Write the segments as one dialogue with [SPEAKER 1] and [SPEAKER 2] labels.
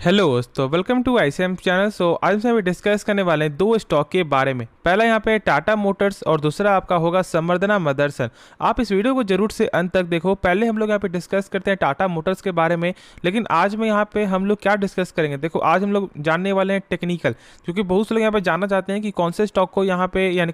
[SPEAKER 1] Hello दोस्तों, welcome to ICM channel. आज हम डिस्कस करने वाले हैं दो स्टॉक के बारे में। पहला यहाँ पे टाटा मोटर्स और दूसरा आपका होगा संवर्धना मदरसन। आप इस वीडियो को जरूर से अंत तक देखो। पहले हम लोग यहाँ पे डिस्कस करते हैं टाटा मोटर्स के बारे में, लेकिन आज में यहाँ पे हम लोग क्या डिस्कस करेंगे। देखो, आज हम लोग जानने वाले हैं टेक्निकल, क्योंकि बहुत से लोग यहाँ पे जानना चाहते हैं कि कौन से स्टॉक को यहाँ पे यानी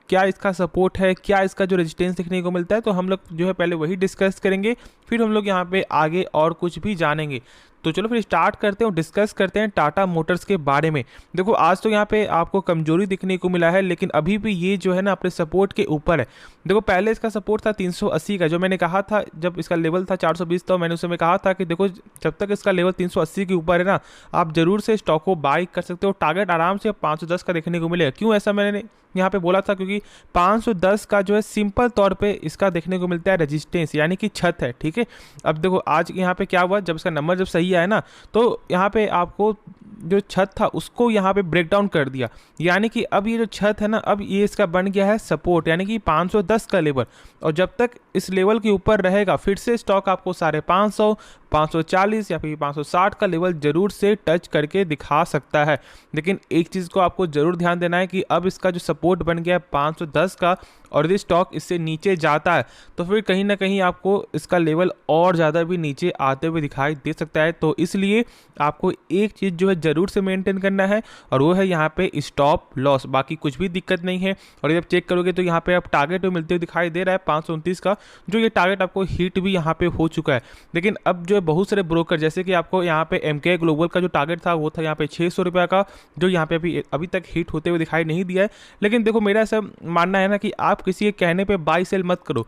[SPEAKER 1] क्या इसका सपोर्ट है, क्या इसका जो रेजिस्टेंस देखने को मिलता है। तो हम लोग जो है पहले वही डिस्कस करेंगे, फिर हम लोग यहाँ पे आगे और कुछ भी जानेंगे। तो चलो फिर स्टार्ट करते हैं और डिस्कस करते हैं टाटा मोटर्स के बारे में। देखो, आज तो यहाँ पे आपको कमजोरी दिखने को मिला है, लेकिन अभी भी ये जो है ना अपने सपोर्ट के ऊपर है। देखो, पहले इसका सपोर्ट था 380 का, जो मैंने कहा था जब इसका लेवल था 420, तो मैंने उस समय कहा था कि देखो जब तक इसका लेवल 380 के ऊपर है ना, आप जरूर से स्टॉक को बाई कर सकते हो। टारगेट आराम से 510 का देखने को मिलेगा। क्यों ऐसा मैंने यहाँ पे बोला था, क्योंकि 510 का जो है सिंपल तौर पे इसका देखने को मिलता है रेजिस्टेंस, यानी कि छत है। ठीक है, अब देखो आज यहाँ पे क्या हुआ, जब इसका नंबर जब सही आया ना, तो यहाँ पे आपको जो छत था उसको यहाँ पे ब्रेक डाउन कर दिया, यानी कि अब ये जो छत है ना, अब ये इसका बन गया है सपोर्ट, यानी कि 510 का लेवल। और जब तक इस लेवल के ऊपर रहेगा, फिर से स्टॉक आपको 550, 540 या फिर 560 का लेवल जरूर से टच करके दिखा सकता है। लेकिन एक चीज़ को आपको जरूर ध्यान देना है कि अब इसका जो सपोर्ट बन गया है 510 का, और यदि स्टॉक इससे नीचे जाता है तो फिर कहीं ना कहीं आपको इसका लेवल और ज़्यादा भी नीचे आते हुए दिखाई दे सकता है। तो इसलिए आपको एक चीज़ जो है ज़रूर से मेंटेन करना है, और वो है यहाँ पे स्टॉप लॉस। बाकी कुछ भी दिक्कत नहीं है। और जब चेक करोगे तो यहाँ पे आप टारगेट भी मिलते हुए दिखाई दे रहा है 529 का, जो ये टारगेट आपको हिट भी यहाँ पे हो चुका है। लेकिन अब जो है बहुत सारे ब्रोकर, जैसे कि आपको यहाँ पे एमके ग्लोबल का जो टारगेट था वो था यहाँ पे 600 रुपये का, जो यहाँ पे अभी तक हिट होते हुए दिखाई नहीं दिया है। लेकिन देखो, मेरा ऐसा मानना है ना कि आप किसी के कहने पे बाई सेल मत करो,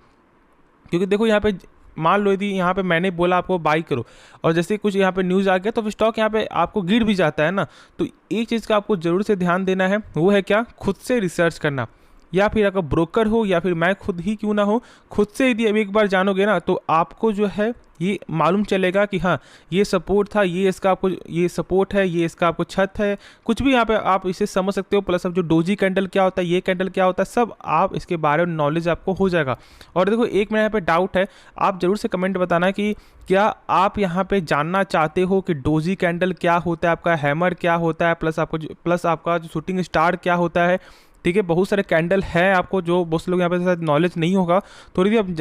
[SPEAKER 1] क्योंकि देखो यहाँ पे मान लो यदि यहाँ पे मैंने बोला आपको बाई करो, और जैसे कुछ यहाँ पे न्यूज़ आ गया तो फिर स्टॉक यहाँ पे आपको गिर भी जाता है ना। तो एक चीज़ का आपको ज़रूर से ध्यान देना है, वो है क्या, खुद से रिसर्च करना। या फिर अगर ब्रोकर हो या फिर मैं खुद ही क्यों ना हो, खुद से यदि अभी एक बार जानोगे ना, तो आपको जो है ये मालूम चलेगा कि हाँ ये सपोर्ट था, ये इसका आपको ये सपोर्ट है, ये इसका आपको छत है। कुछ भी यहाँ पे आप इसे समझ सकते हो। प्लस अब जो डोजी कैंडल क्या होता है, ये कैंडल क्या होता है, सब आप इसके बारे में नॉलेज आपको हो जाएगा। और देखो, एक मेरा यहाँ पे डाउट है, आप जरूर से कमेंट बताना कि क्या आप यहाँ पे जानना चाहते हो कि डोजी कैंडल क्या होता है, आपका हैमर क्या होता है, प्लस आपका जो शूटिंग स्टार क्या होता है। ठीक है, बहुत सारे कैंडल है आपको जो बहुत से लोग यहाँ पे शायद नॉलेज नहीं होगा। थोड़ी भी आप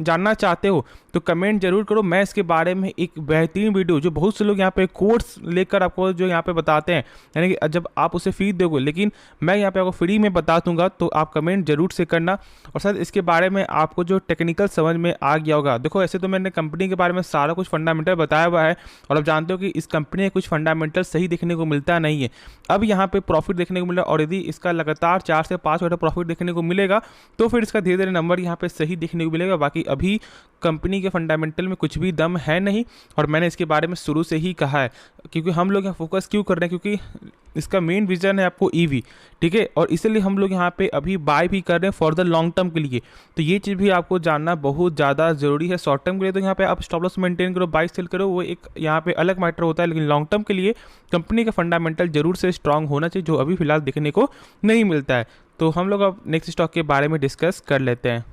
[SPEAKER 1] जानना चाहते हो तो कमेंट जरूर करो। मैं इसके बारे में एक बेहतरीन वीडियो, जो बहुत से लोग यहाँ पे कोर्स लेकर आपको जो यहाँ पे बताते हैं, यानी कि जब आप उसे फीस दोगे, लेकिन मैं यहाँ पे आपको फ्री में बता दूंगा, तो आप कमेंट जरूर से करना। और शायद इसके बारे में आपको जो टेक्निकल समझ में आ गया होगा। देखो, ऐसे तो मैंने कंपनी के बारे में सारा कुछ फंडामेंटल बताया हुआ है, और आप जानते हो कि इस कंपनी में कुछ फंडामेंटल सही देखने को मिलता नहीं है। अब यहाँ पे प्रॉफिट देखने को मिला, और यदि इसका लगातार 4 से 5% प्रॉफिट देखने को मिलेगा, तो फिर इसका धीरे धीरे नंबर यहाँ पे सही देखने को मिलेगा। बाकी अभी कंपनी के फंडामेंटल में कुछ भी दम है नहीं, और मैंने इसके बारे में शुरू से ही कहा है। क्योंकि हम लोग यहाँ फोकस क्यों कर रहे हैं, क्योंकि इसका मेन विजन है आपको ईवी। ठीक है, और इसलिए हम लोग यहाँ पे अभी बाय भी कर रहे हैं फॉर द लॉन्ग टर्म के लिए। तो ये चीज़ भी आपको जानना बहुत ज़्यादा ज़रूरी है। शॉर्ट टर्म के लिए तो यहाँ पे आप स्टॉप लॉस मेंटेन करो, बाय सेल करो, वो एक यहाँ पे अलग मैटर होता है। लेकिन लॉन्ग टर्म के लिए कंपनी का फंडामेंटल जरूर से स्ट्रांग होना चाहिए, जो अभी फिलहाल देखने को नहीं मिलता है। तो हम लोग अब नेक्स्ट स्टॉक के बारे में डिस्कस कर लेते हैं।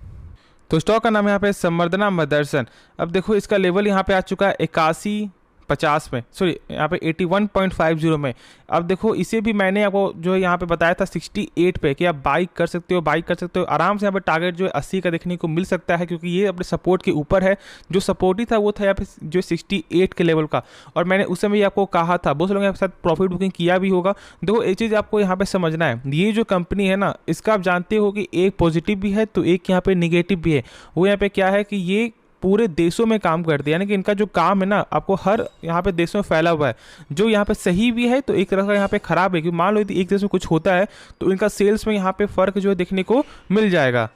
[SPEAKER 1] तो स्टॉक का नाम यहाँ पे संवर्धना मदरसन। अब देखो, इसका लेवल यहाँ पे आ चुका है 8150 में, सॉरी यहाँ पे 81.50 में। अब देखो, इसे भी मैंने आपको जो है यहाँ पे बताया था 68 पे कि आप बाई कर सकते हो आराम से। यहाँ पे टारगेट जो है 80 का देखने को मिल सकता है, क्योंकि ये अपने सपोर्ट के ऊपर है। जो सपोर्ट ही था वो था यहाँ पे जो 68 के लेवल का, और मैंने उस समय आपको कहा था। बहुत से लोगों के साथ प्रॉफिट बुकिंग किया भी होगा। देखो, एक चीज़ आपको यहाँ पे समझना है, ये जो कंपनी है ना, इसका आप जानते हो कि एक पॉजिटिव भी है तो एक यहाँ पे निगेटिव भी है। वो यहाँ पे क्या है कि ये पूरे देशों में काम करती है, यानी कि इनका जो काम है ना, आपको हर यहाँ पे देशों में फैला हुआ है। जो यहाँ पे सही भी है तो एक तरह का यहाँ पे खराब है, क्योंकि मान लो यदि एक देश में कुछ होता है तो इनका सेल्स में यहाँ पे फ़र्क जो है देखने को मिल जाएगा।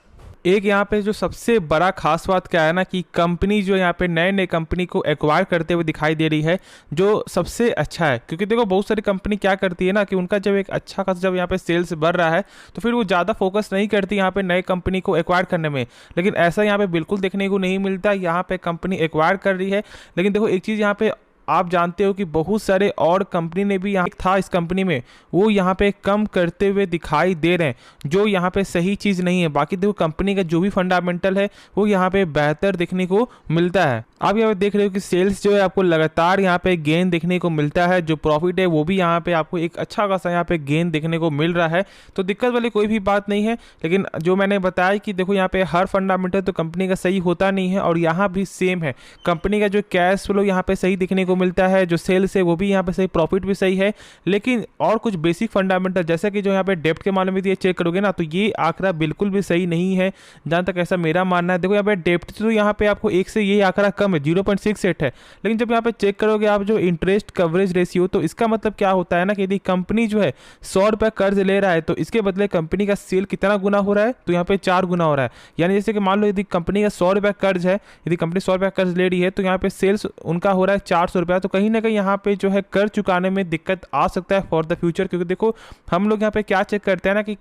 [SPEAKER 1] एक यहाँ पे जो सबसे बड़ा खास बात क्या है ना, कि कंपनी जो यहाँ पे नए नए कंपनी को एक्वायर करते हुए दिखाई दे रही है, जो सबसे अच्छा है। क्योंकि देखो, बहुत सारी कंपनी क्या करती है ना, कि उनका जब एक अच्छा खासा जब यहाँ पे सेल्स बढ़ रहा है तो फिर वो ज़्यादा फोकस नहीं करती यहाँ पे नए कंपनी को एक्वायर करने में। लेकिन ऐसा यहाँ पे बिल्कुल देखने को नहीं मिलता। यहाँ पे कंपनी एक्वायर कर रही है, लेकिन देखो एक चीज़ यहाँ पे आप जानते हो कि बहुत सारे और कंपनी ने भी यहाँ था इस कंपनी में, वो यहाँ पे कम करते हुए दिखाई दे रहे हैं, जो यहाँ पे सही चीज़ नहीं है। बाकी देखो कंपनी का जो भी फंडामेंटल है वो यहाँ पे बेहतर देखने को मिलता है। आप यहाँ पे देख रहे हो कि सेल्स जो है आपको लगातार यहाँ पे गेन देखने को मिलता है, जो प्रॉफिट है वो भी यहाँ पे आपको एक अच्छा खासा यहाँ पे गेन देखने को मिल रहा है। तो दिक्कत वाली कोई भी बात नहीं है, लेकिन जो मैंने बताया कि देखो यहाँ पे हर फंडामेंटल तो कंपनी का सही होता नहीं है, और यहाँ भी सेम है। कंपनी का जो कैश फ्लो यहाँ पे सही दिखने को मिलता है, जो सेल्स है वो भी यहाँ पे सही, प्रॉफिट भी सही है, लेकिन और कुछ बेसिक फंडामेंटल जैसे कि जो यहाँ पे डेप्ट के मामले में ये चेक करोगे ना, तो ये आंकड़ा बिल्कुल भी सही नहीं है, जहाँ तक ऐसा मेरा मानना है। देखो यहाँ पे डेप्ट तो यहाँ पे आपको एक से ये आंकड़ा कम है, 0.68 है, लेकिन जब यहाँ पे चेक करोगे आप जो इंटरेस्ट कवरेज रेशियो, तो इसका मतलब क्या होता है ना कि यदि कंपनी जो है 100 रुपये कर्ज ले रहा है, तो इसके बदले कंपनी का सेल कितना गुना हो रहा है, तो यहाँ पे 4 गुना हो रहा है। यानी जैसे कि मान लो यदि कंपनी का 100 रुपये कर्ज है, यदि कंपनी 100 रुपये कर्ज ले रही है, तो यहाँ पे सेल्स उनका हो रहा है 400 रुपया। तो कहीं ना कहीं यहाँ पे जो है कर्ज चुकाने में दिक्कत आ सकता है फॉर द फ्यूचर, क्योंकि देखो हम लोग यहाँ पे क्या चेक करते हैं ना कि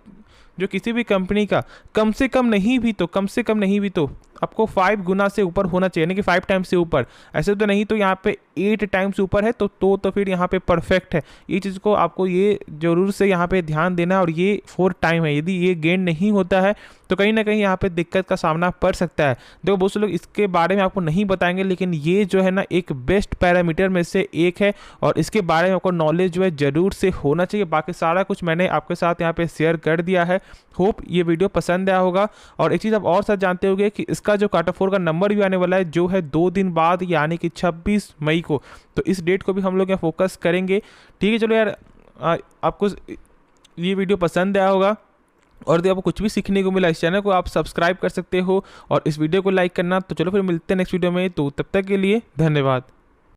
[SPEAKER 1] जो किसी भी कंपनी का कम से कम नहीं भी तो आपको 5 गुना से ऊपर होना चाहिए, यानी कि 5 टाइम्स से ऊपर। ऐसे तो नहीं तो यहाँ पे 8 टाइम्स ऊपर है तो फिर यहाँ पे परफेक्ट है। ये चीज़ को आपको ये जरूर से यहाँ पे ध्यान देना है, और ये 4 टाइम है, यदि ये गेन नहीं होता है तो कहीं ना कहीं यहाँ पे दिक्कत का सामना पड़ सकता है। देखो बहुत से लोग इसके बारे में आपको नहीं बताएंगे, लेकिन ये जो है ना एक बेस्ट पैरामीटर में से एक है, और इसके बारे में आपको नॉलेज जो है जरूर से होना चाहिए। बाकी सारा कुछ मैंने आपके साथ यहाँ पे शेयर कर दिया है। होप ये वीडियो पसंद आया होगा। और एक चीज़ आप और साथ जानते होंगे कि इसका जो क्वार्टर 4 का नंबर भी आने वाला है, जो है 2 दिन बाद, यानी कि 26 मई को। तो इस डेट को भी हम लोग यहाँ फोकस करेंगे। ठीक है, चलो यार, आपको ये वीडियो पसंद आया होगा, और यदि आपको कुछ भी सीखने को मिला इस चैनल को आप सब्सक्राइब कर सकते हो, और इस वीडियो को लाइक करना। तो चलो फिर मिलते हैं नेक्स्ट वीडियो में, तो तब तक के लिए धन्यवाद।